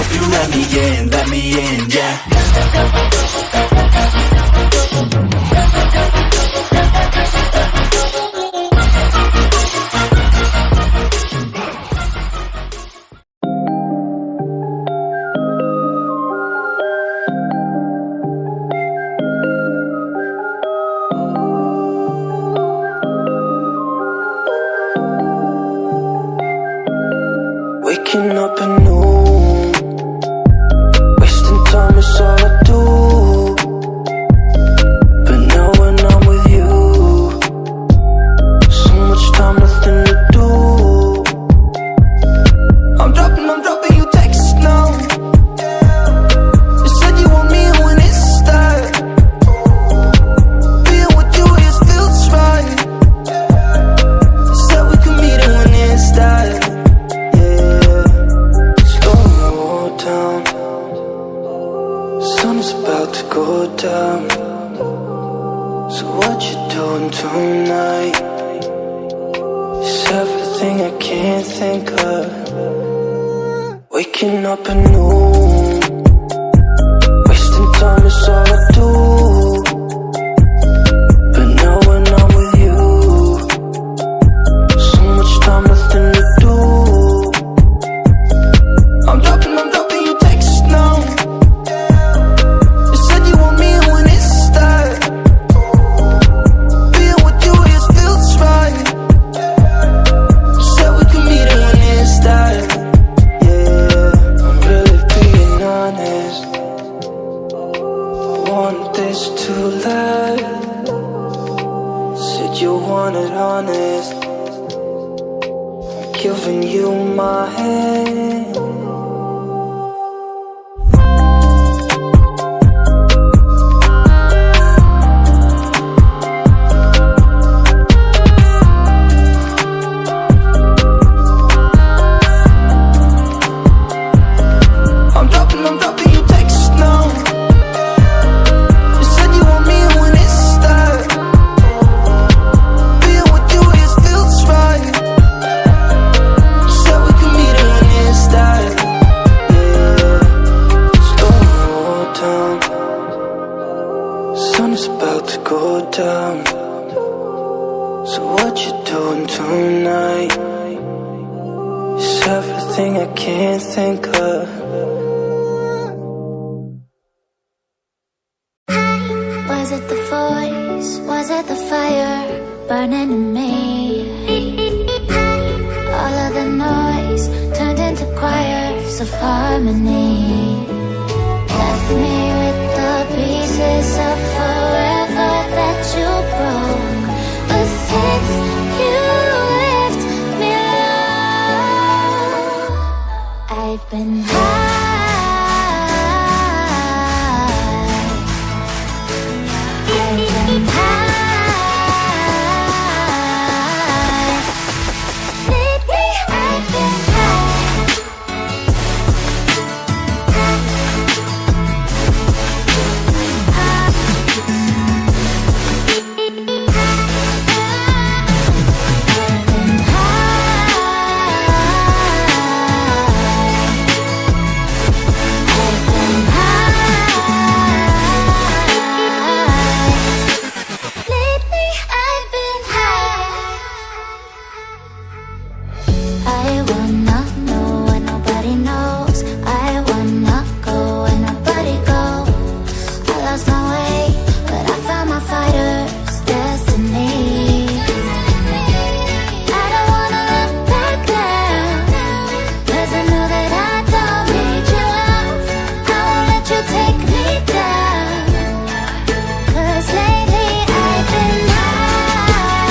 hope you let me in, yeah. Waking up anew, wasting time is all I do. But now when I'm with you, so much time, nothing to do. I'm dropping you texts now. You said you want me when it's that. Being with you, it feels right. Said we could meet it when it's that. Sun's about to go down. So what you doing tonight? It's everything I can't think of. Waking up anew, wasting time is all I do. But now when I'm with you, so much time, nothing to do. I'm dropping you texts now. Honest, I'm giving you my hand. I'm dropping you texts now. You said you want me when it's that. Go down. So what you doing tonight? It's everything I can't think of. Was it the voice? Was it the fire burning in me? All of the noise turned into choirs of harmony. Left me with the pieces of forever that you broke. But since you left me alone, I've been high. I've been high. Lately I've been high. I will not know